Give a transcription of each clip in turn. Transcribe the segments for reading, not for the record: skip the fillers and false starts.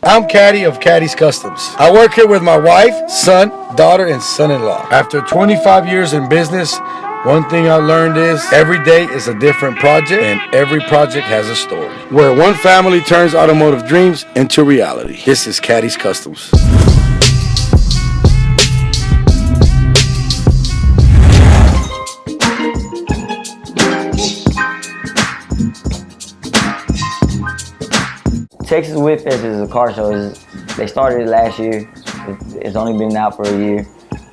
I'm Caddy of Caddys Customs. I work here with my wife, son, daughter, and son-in-law. After 25 years in business, one thing I learned is every day is a different project and every project has a story. Where one family turns automotive dreams into reality. This is Caddys Customs. Texas Whipfest is a car show. They started it last year. It's only been out for a year,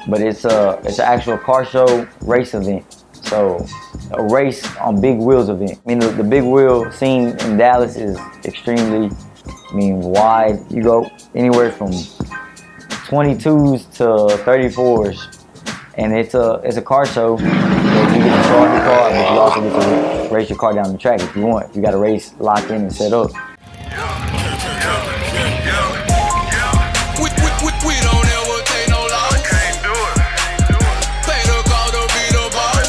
but it's an actual car show race event. So a race on big wheels event. I mean, the big wheel scene in Dallas is extremely, wide. You go anywhere from 22s to 34s, and it's a car show. So you get to show off your car, but you also get to race your car down the track if you want. If you got a race locked in and set up. We don't ever take no loss. Can't do it. Pay the call to be the boss.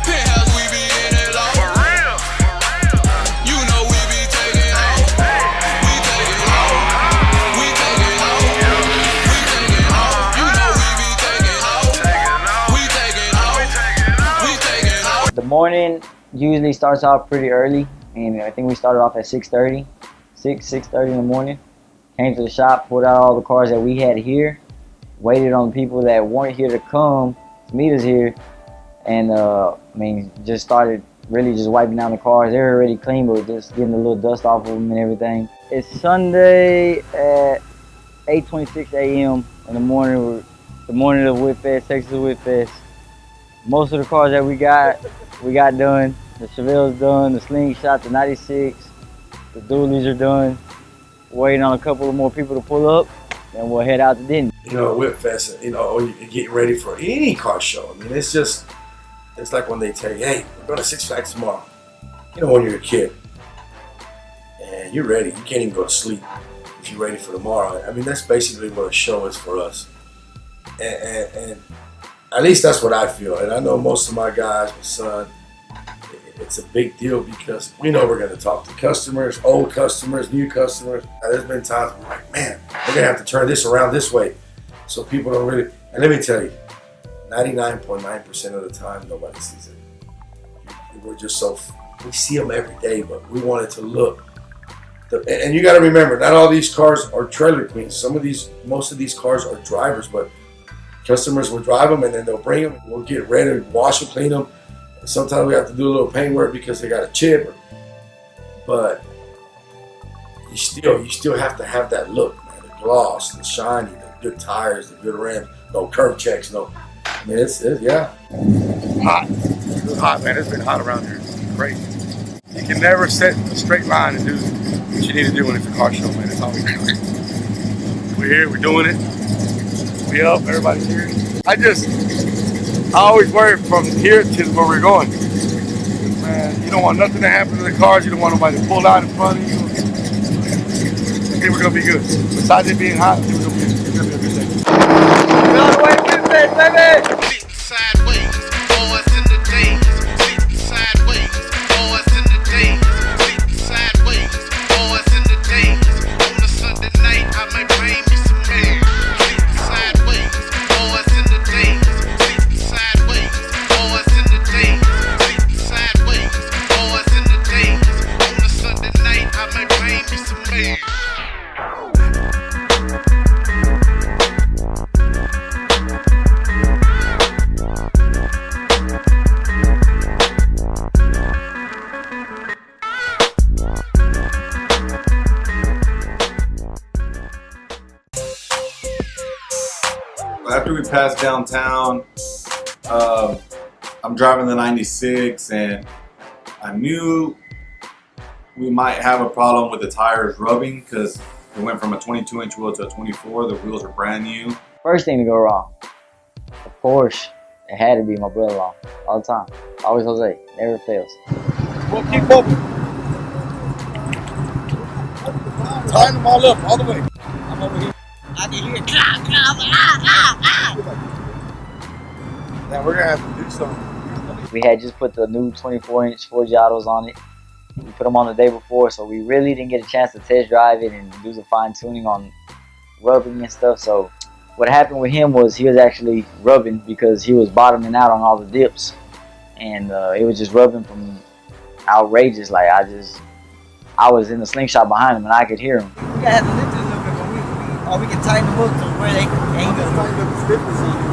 Penthouse, we be in it low. For real. You know we be taking off. We taking off. We taking off. We taking off. You know we be taking off. We taking off. We taking off. The morning usually starts off pretty early. And I think we started off at 6:30 in the morning. Came to the shop, pulled out all the cars that we had here, waited on the people that weren't here to come to meet us here, and just started really just wiping down the cars. They were already clean, but just getting a little dust off of them and everything. It's Sunday at 8:26 a.m. in the morning. The morning of Whipfest, Texas Whipfest. Most of the cars that we got done. The Chevelle's done, the Slingshot, the 96, the Dualies are done. Waiting on a couple of more people to pull up, and we'll head out to Denton. Whipfest, you're getting ready for any car show. It's like when they tell you, hey, we're going to Six Flags tomorrow. When you're a kid, and you're ready. You can't even go to sleep if you're ready for tomorrow. That's basically what a show is for us. And at least that's what I feel. And I know most of my guys, my son, it's a big deal because we know we're going to talk to customers, old customers, new customers. There's been times we're like, man, we're going to have to turn this around this way so people don't really. And let me tell you, 99.9% of the time, nobody sees it. We're just we see them every day, but we want it to look. And you got to remember, not all these cars are trailer queens. Most of these cars are drivers, but customers will drive them and then they'll bring them. We'll get ready, wash them, clean them. Sometimes we have to do a little paint work because they got a chip, but you still have to have that look, man. The gloss, the shiny, the good tires, the good rims, no curb checks, no. It's hot. It's hot, man. It's been hot around here. It's crazy. You can never set a straight line and do what you need to do when it's a car show, man. It's always crazy. We're here. We're doing it. We up. Everybody's here. I always worry from here to where we're going. Man, you don't want nothing to happen to the cars. You don't want nobody to pull out in front of you. I think we're going to be good. Besides it being hot, I think we're going to be a good day. We're on the way to Whipfest, baby! Sitting sideways, boys in the days. Sitting sideways, boys in the days. Sitting sideways, boys in the days. On a Sunday night, I might bring me some man. Sitting sideways, boys in the days. After we passed downtown, I'm driving the 96 and I knew we might have a problem with the tires rubbing because we went from a 22-inch wheel to a 24. The wheels are brand new. First thing to go wrong, of course, it had to be my brother-in-law all the time. Always Jose, never fails. We'll keep moving. Tying them all up, all the way. I'm over here. I can hear clap, clap, Now we're gonna have to do something. We had just put the new 24-inch Ford Giottos on it. We put them on the day before, so we really didn't get a chance to test drive it and do the fine tuning on rubbing and stuff. So what happened with him was he was actually rubbing because he was bottoming out on all the dips, and it was just rubbing from outrageous. Like I was in the slingshot behind him and I could hear him. We gotta have to lift it a little bit, but we can tighten the hook to where they ain't gonna tighten up the stiffness on you.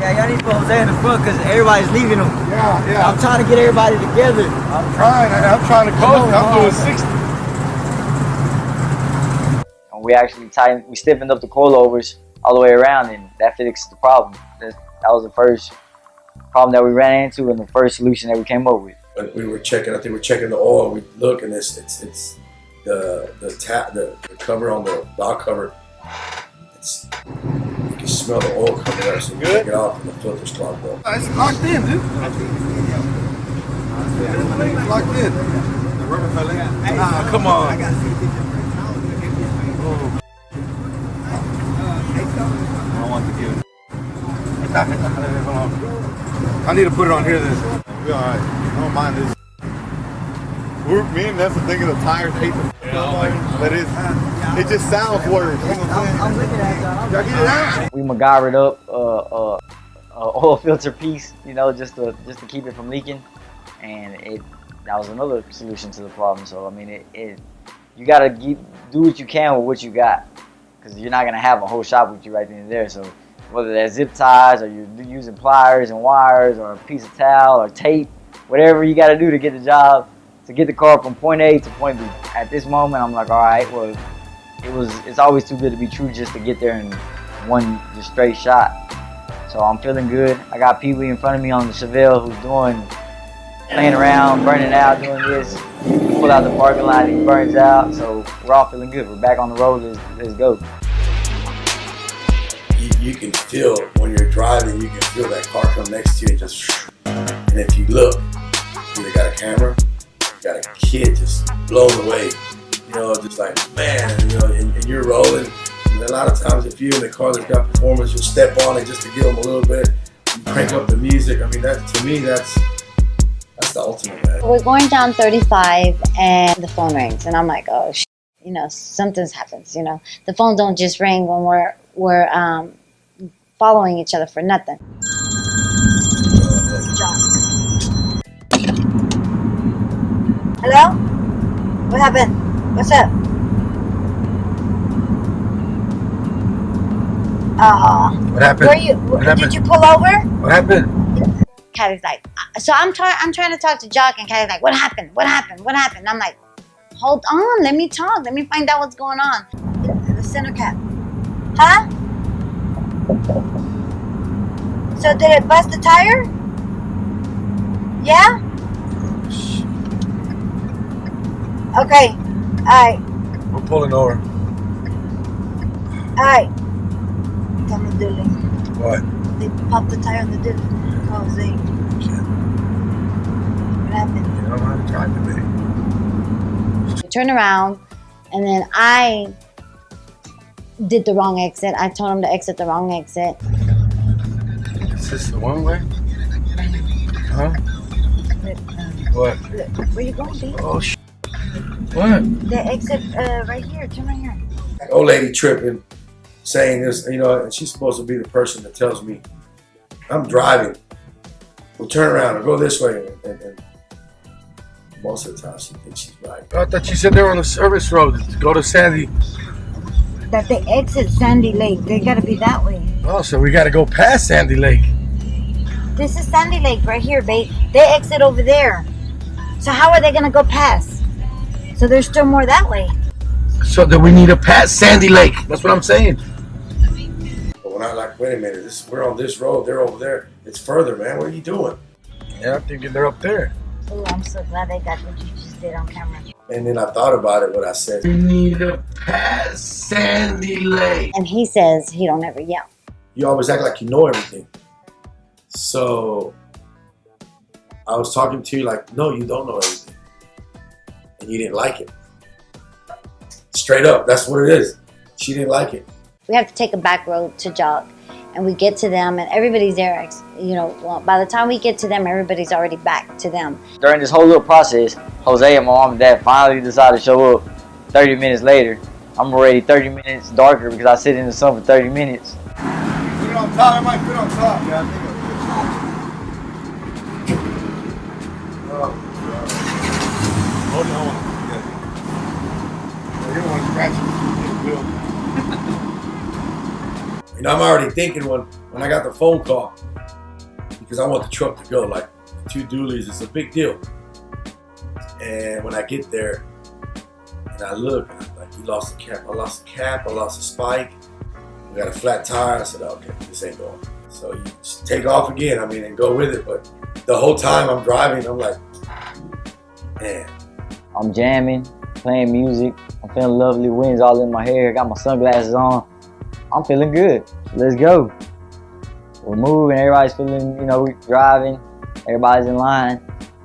Yeah, y'all need to put Jose in the front because everybody's leaving him. Yeah. I'm trying to get everybody together. I'm trying to coast. I'm doing 60. And we actually we stiffened up the coilovers all the way around, and that fixed the problem. That was the first problem that we ran into and the first solution that we came up with. When we were checking, I think we're checking the oil, and we look, and it's the cover on the valve cover. You can smell the oil coming out, so we take it off and the filter's clogged up. It's locked in, dude. It's locked in. The rubber fell in. Nah, come on. I don't want to give it. I need to put it on here then. We're alright. I don't mind this. Me and that's the thing, the tires hate the but it just sounds worse. You know what I'm looking at y'all get it out? We MacGyvered up a oil filter piece, you know, just to keep it from leaking, and that was another solution to the problem. So I mean, you gotta do what you can with what you got, because you're not gonna have a whole shop with you right then and there. So whether that's zip ties or you're using pliers and wires or a piece of towel or tape, whatever you gotta do to get the job, to get the car from point A to point B. At this moment, I'm like, all right, well, it's always too good to be true just to get there in one just straight shot. So I'm feeling good. I got Pee-wee in front of me on the Chevelle who's playing around, burning out, doing this. Pull out the parking lot, he burns out. So we're all feeling good. We're back on the road. Let's go. You can feel when you're driving. You can feel that car come next to you and just. And if you look, you either got a camera. Got a kid just blown away, you know, just like, man, you know, and you're rolling. And a lot of times, if you're in the car that's got performance, you'll step on it just to give them a little bit. You crank up the music. I mean, to me, that's the ultimate, man. We're going down 35, and the phone rings, and I'm like, oh, you know, something's happens. You know, the phone don't just ring when we're following each other for nothing. Hello? What happened? What's up? What happened? Were you? What happened? Did you pull over? What happened? Caddys like, so I'm trying to talk to Jock, and Caddys like, what happened? What happened? What happened? I'm like, hold on, let me talk. Let me find out what's going on. The center cap. Huh? So did it bust the tire? Yeah? Okay. Alright. We're pulling over. Alright. Tell me, Dilly. What? They popped the tire on the Dilly. Jose. What happened? You don't know how to drive today. We turned around, and then I did the wrong exit. I told him to exit the wrong exit. Is this the one way? Huh? What? Where you going, babe? Oh, what? The exit right here. Turn right here. Old lady tripping, saying this, you know, and she's supposed to be the person that tells me, I'm driving. We'll turn around and go this way. And most of the time she thinks she's right. I thought you said they were on the service road to go to Sandy. That they exit Sandy Lake. They gotta be that way. Oh, so we got to go past Sandy Lake. This is Sandy Lake right here, babe. They exit over there. So how are they gonna go past? So there's still more that way. So that we need to pass Sandy Lake. That's what I'm saying. But when I like, wait a minute, we're on this road, they're over there. It's further, man. What are you doing? Yeah, I'm thinking they're up there. Oh, I'm so glad they got what you just did on camera. And then I thought about it, what I said. We need to pass Sandy Lake. And he says he don't ever yell. You always act like you know everything. So I was talking to you like, no, you don't know everything. And you didn't like it. Straight up, that's what it is. She didn't like it. We have to take a back road to Jock. and we get to them, and everybody's there. You know, well, by the time we get to them, everybody's already back to them. During this whole little process, Jose and my mom and dad finally decided to show up 30 minutes later. I'm already 30 minutes darker because I sit in the sun for 30 minutes. Put it on top. I might put it on top. Yeah, I think hold on. Yeah. You don't want to scratch it. You know, I'm already thinking when I got the phone call, because I want the truck to go, like 2 dualies, it's a big deal. And when I get there, and I look, and I'm like, he lost the cap. I lost the cap, I lost the spike. We got a flat tire. I said, okay, this ain't going. So you just take off again, I mean, and go with it. But the whole time I'm driving, I'm like, man. I'm jamming, playing music. I'm feeling lovely, winds all in my hair. Got my sunglasses on. I'm feeling good. Let's go. We're moving, everybody's feeling, you know, we're driving. Everybody's in line.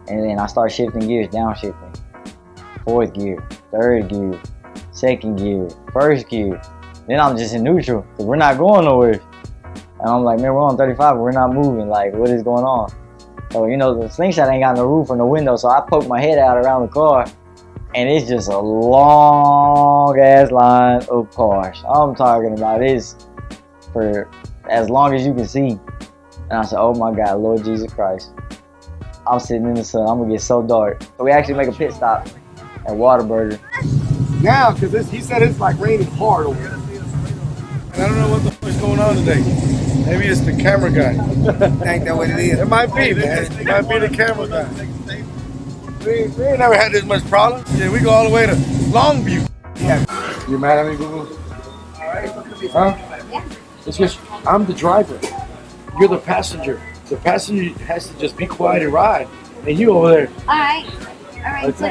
And then I start shifting gears, downshifting. 4th gear, 3rd gear, 2nd gear, 1st gear. Then I'm just in neutral, because we're not going nowhere. And I'm like, man, we're on 35, we're not moving. Like, what is going on? So, you know, the slingshot ain't got no roof or no window, so I poke my head out around the car, and it's just a long-ass line of cars. I'm talking about this for as long as you can see. And I said, oh my God, Lord Jesus Christ. I'm sitting in the sun, I'm gonna get so dark. So we actually make a pit stop at Whataburger. Now, because he said it's like raining hard over there. And I don't know what the fuck is going on today. Maybe it's the camera guy. Think that what it is? It might be, man. It might be the camera guy. We ain't never had this much problem. Yeah, we go all the way to Longview. Yeah. You mad at me, Boo Boo? Huh? Yeah. It's just, I'm the driver. You're the passenger. The passenger has to just be quiet and ride. And you over there. All right. So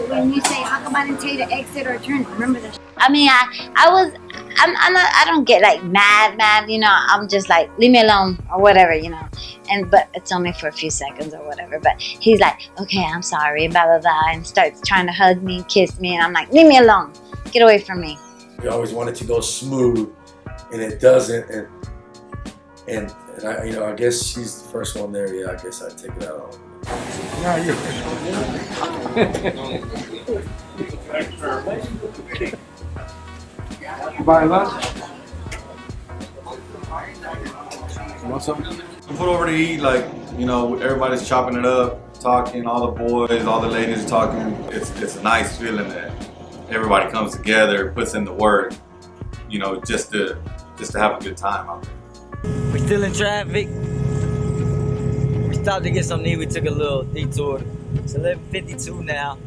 when you say, how come I didn't tell you to exit or turn? Remember that. I mean, I'm not. I don't get like mad. You know, I'm just like, leave me alone or whatever. You know, but it's only for a few seconds or whatever. But he's like, okay, I'm sorry, blah blah blah, and starts trying to hug me, kiss me, and I'm like, leave me alone, get away from me. We always want it to go smooth, and it doesn't. And I, you know, I guess she's the first one there. Yeah, I guess I take it out on. Now you're You buying lunch? You want something? We put over to eat, like, you know, everybody's chopping it up, talking, all the boys, all the ladies are talking. It's a nice feeling that everybody comes together, puts in the work, you know, just to have a good time out there. We're still in traffic. We stopped to get something to eat. We took a little detour. It's 11:52 now.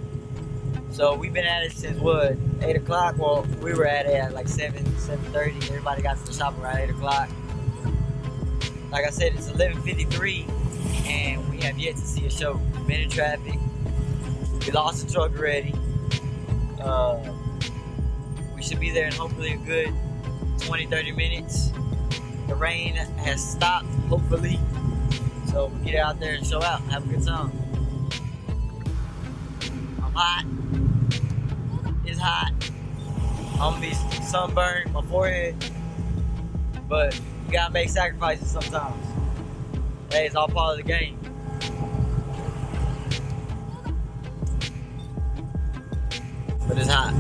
So we've been at it since what, 8 o'clock? Well, we were at it at like 7:30. Everybody got to the shop around 8 o'clock. Like I said, it's 11:53 and we have yet to see a show. We've been in traffic. We lost the truck already. We should be there in hopefully a good 20-30 minutes. The rain has stopped, hopefully. So we get out there and show out and have a good time. I'm hot. It's hot. I'm gonna be sunburned, my forehead. But you gotta make sacrifices sometimes. Hey, it's all part of the game. But it's hot.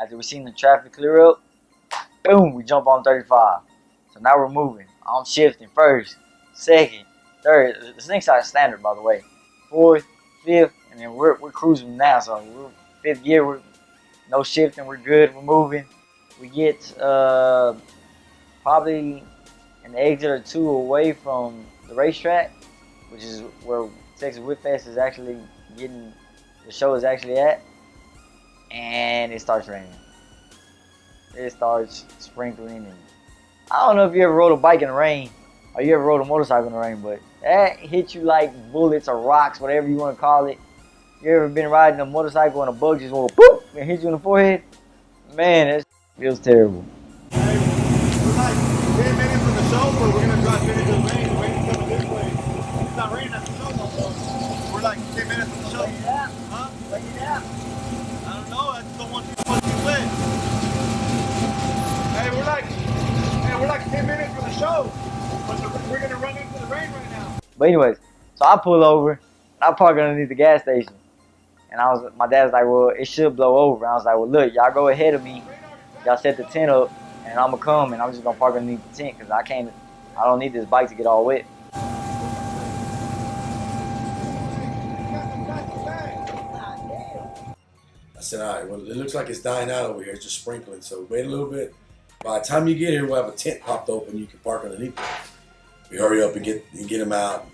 After we seen the traffic clear up, boom, we jump on 35. So now we're moving. I'm shifting 1st, 2nd, 3rd. The slingshot is standard, by the way. 4th, 5th, and then we're cruising now. So we're 5th gear. We're no shifting. We're good. We're moving. We get probably an exit or 2 away from the racetrack, which is where Texas Whipfest is actually getting. The show is actually at, and it starts raining. It starts sprinkling, and I don't know if you ever rode a bike in the rain or you ever rode a motorcycle in the rain, but that hits you like bullets or rocks, whatever you want to call it. You ever been riding a motorcycle and a bug just went boop and hit you in the forehead? Man, it feels terrible. Hey, we're like 10 minutes from the show, but we're gonna drive into the rain. The rain's coming this way. It's not raining at the show no more. We're like 10 minutes from the show. Yeah. Huh? Like it out. I don't know. I just don't want you to be wet. Hey, we're like But anyways, so I pull over. I park underneath the gas station. And my dad was like, well, it should blow over. And I was like, well, look, y'all go ahead of me. Y'all set the tent up, and I'm going to come, and I'm just going to park underneath the tent because I don't need this bike to get all wet. I said, all right, well, it looks like it's dying out over here. It's just sprinkling, so wait a little bit. By the time you get here, we'll have a tent popped open. You can park underneath it. We hurry up and get them out,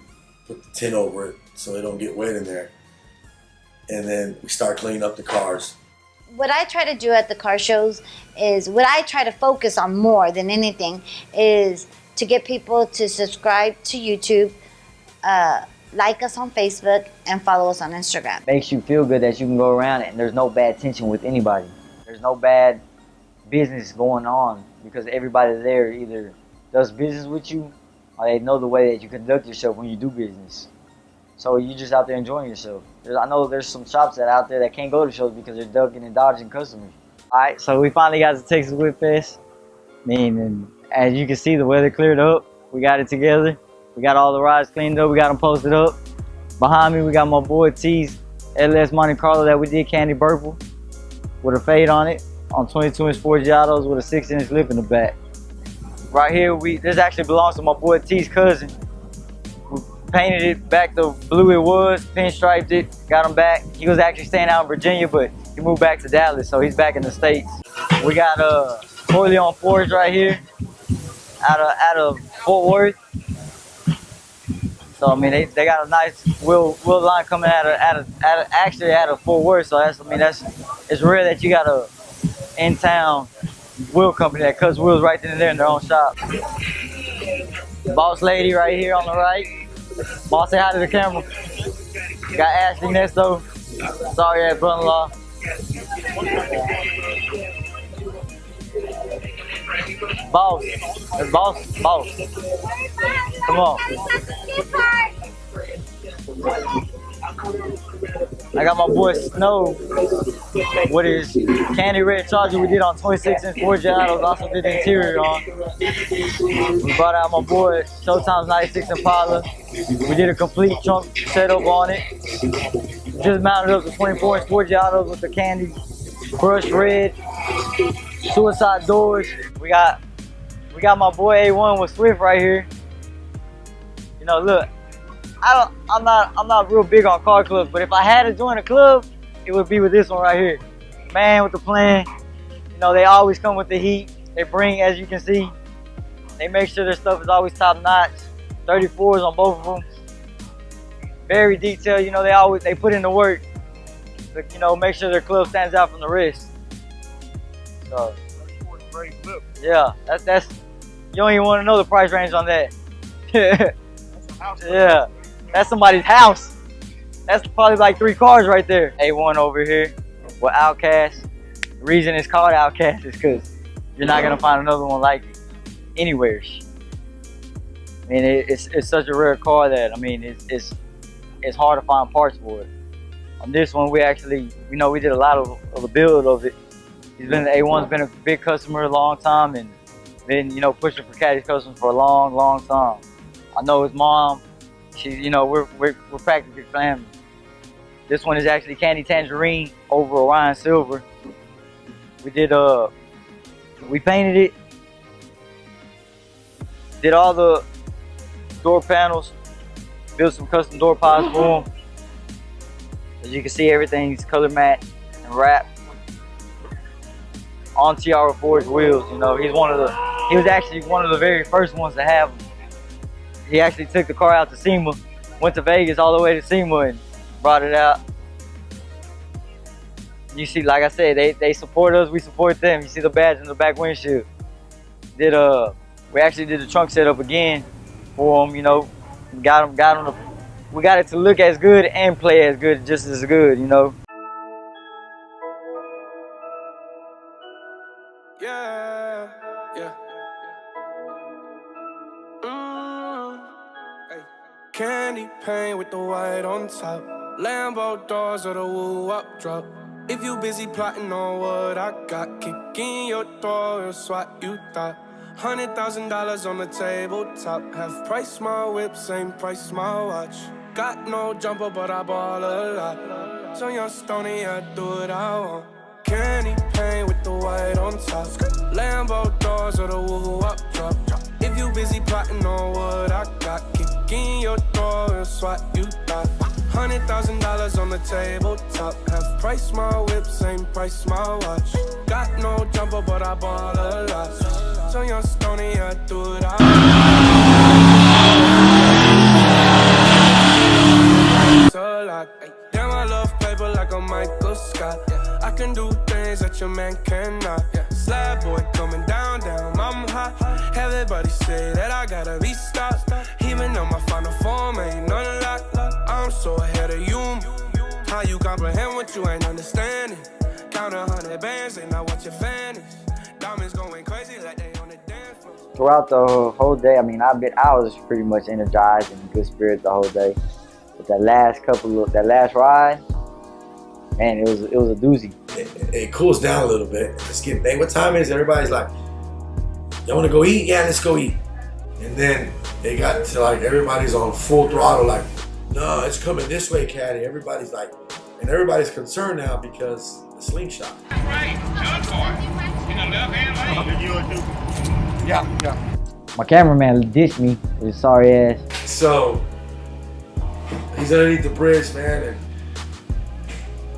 put the tent over it so they don't get wet in there. And then we start cleaning up the cars. What I try to do at the car shows is, what I try to focus on more than anything is to get people to subscribe to YouTube, like us on Facebook, and follow us on Instagram. Makes you feel good that you can go around it and there's no bad tension with anybody. There's no bad business going on because everybody there either does business with you or they know the way that you conduct yourself when you do business. So you're just out there enjoying yourself. I know there's some shops that out there that can't go to shows because they're ducking and dodging customers. All right, so we finally got to Texas Whipfest. And as you can see, the weather cleared up. We got it together. We got all the rides cleaned up. We got them posted up. Behind me, we got my boy T's LS Monte Carlo that we did candy purple with a fade on it on 22-inch Forgiatos with a 6-inch lip in the back. Right here, this actually belongs to my boy T's cousin. We painted it back the blue it was, pinstriped it, got him back. He was actually staying out in Virginia, but he moved back to Dallas, so he's back in the States. We got Corleone Forge right here out of Ft.Worth. So I mean, they got a nice wheel line coming out of Ft.Worth. So it's rare that you got a in-town wheel company that cuts wheels right then and there in their own shop. Boss lady right here on the right. Boss, say hi to the camera. Got Ashley Nesto. Sorry, brother-in-law. Boss. That's boss. Come on. I got my boy Snow with his candy red Charger we did on 26-inch Forgiatos. Also did the interior on. We brought out my boy Showtime's 96 Impala. We did a complete trunk setup on it. Just mounted up the 24-inch Forgiatos with the candy brushed red, suicide doors. We got my boy A1 with Swift right here. You know, look, I'm not real big on car clubs, but if I had to join a club, it would be with this one right here. Man with the plan. You know, they always come with the heat. They bring, as you can see, they make sure their stuff is always top notch. 34s on both of them. Very detailed. You know, they put in the work. To, you know, make sure their club stands out from the rest. So, yeah, that's you don't even want to know the price range on that. Yeah, that's somebody's house. That's probably like 3 cars right there. A1 over here with Outcast. The reason it's called Outcast is because you're not gonna find another one like it anywhere. I mean, it's such a rare car that, I mean, it's hard to find parts for it. On this one, we actually, you know, we did a lot of the build of it. A1's been a big customer a long time and been, you know, pushing for Caddys customers for a long, long time. I know his mom, you know, we're practically family. This one is actually Candy Tangerine over Orion Silver. We painted it, did all the door panels, built some custom door pods for him. As you can see, everything's color matched and wrapped on Tiara Forge wheels. You know, he was actually one of the very first ones to have them. He actually took the car out to SEMA, went to Vegas all the way to SEMA and brought it out. You see, like I said, they support us, we support them. You see the badge in the back windshield. We actually did the trunk setup again for them, you know. We got it to look as good and play as good, just as good, you know. Yeah. Hey. Candy paint with the white on top. Lambo doors or the woo up drop. If you busy plotting on what I got, kick in your door and swat you thought. $100,000 on the tabletop. Half price my whip, same price my watch. Got no jumper, but I ball a lot. So young Stoney, I do what I want. Candy paint with the white on top. Lambo doors or the woo up drop. If you busy plotting on what I got, kick in your door and swat you thought. $100,000 on the tabletop. Half price my whip, same price my watch. Got no jumper, but I ball a lot. So young Stoney, I do it all. So like, damn, I love paper like a Michael Scott. I can do things that your man cannot. Slab boy coming down, I'm hot. Everybody say that I gotta be stopped. Even though my final form ain't none lock. I'm so ahead of you. How you comprehend what you ain't understanding? Count 100 bands, ain't not what your fan is. Diamonds going crazy like they on the dance floor. Throughout the whole day, I mean, I was pretty much energized and in good spirits the whole day. But that last ride, man, it was a doozy. It cools down a little bit. It's getting late. What time is it? Everybody's like, y'all wanna go eat? Yeah, let's go eat. And then it got to like everybody's on full throttle, like, no, it's coming this way, Caddy. Everybody's like, and everybody's concerned now because the slingshot. Right, good boy. In the left hand lane. Yeah. My cameraman ditched me with his sorry ass. So he's underneath the bridge, man, and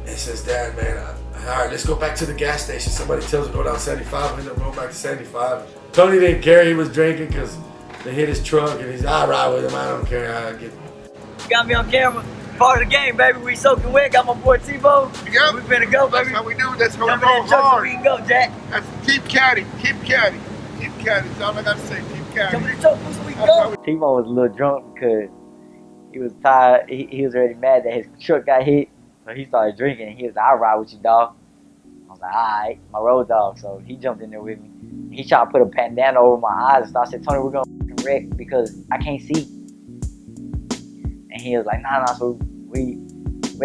he says, Dad, man, all right, let's go back to the gas station. Somebody tells him to go down 75. We end up going back to 75. Tony didn't care he was drinking because they hit his truck, and he's, I ride with him. I don't care. I get. You got me on camera. Part of the game, baby. We soaking wet. Got my boy T-Bo. Yep. We finna go, baby. That's how we do. That's how Jump we in go the truck so hard. we can go, Jack. That's keep caddy. Keep caddy. Keep caddy. That's all I gotta say. Keep caddy. Jump in the truck so we can That's how go. we T-Mo was a little drunk because he was tired. He was already mad that his truck got hit. So he started drinking and he was like, I'll ride with you, dog. I was like, alright, my road dog. So he jumped in there with me. He tried to put a bandana over my eyes and stuff. I said, Tony, we're gonna wreck because I can't see. And he was like, nah. So we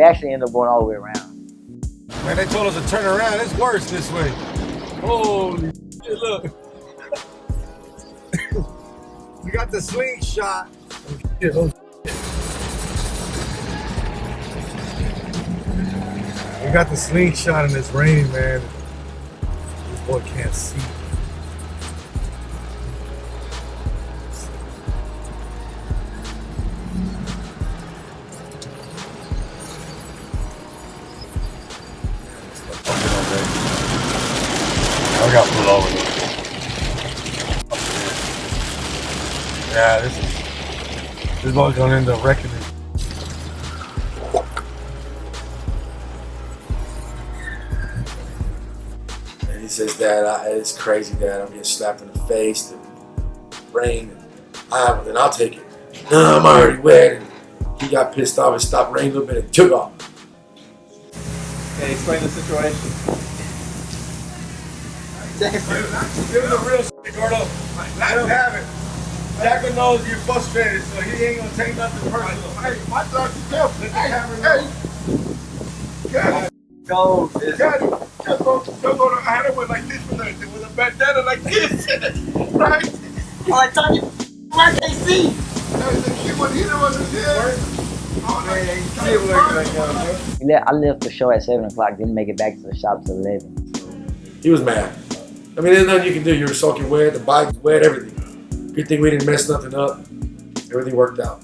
actually ended up going all the way around. Man, they told us to turn around. It's worse this way. Holy shit, look. We got the slingshot. We got the slingshot and it's raining, man. This boy can't see. I got pulled over. Yeah, this boy's gonna end up wrecking it. And he says, Dad, it's crazy, Dad. I'm getting slapped in the face, the rain. Then I'll take it. No, I'm already wet. And he got pissed off and stopped raining a little bit and took off. Okay, explain the situation. Give him the real shit, Gordo. Let him have it. Jackal knows you're frustrated, so he ain't gonna take nothing personal. Hey, my dog, you careful. Let the camera know. Caddy. Go. Caddy. Just go to I had it with like this with a bandana like this. Right? Alright, Tony. I can't see. He wasn't here. I left the show at 7 o'clock, didn't make it back to the shop till 11. He was mad. I mean, there's nothing you can do. You're soaking wet, the bike's wet, everything. Good thing we didn't mess nothing up. Everything worked out.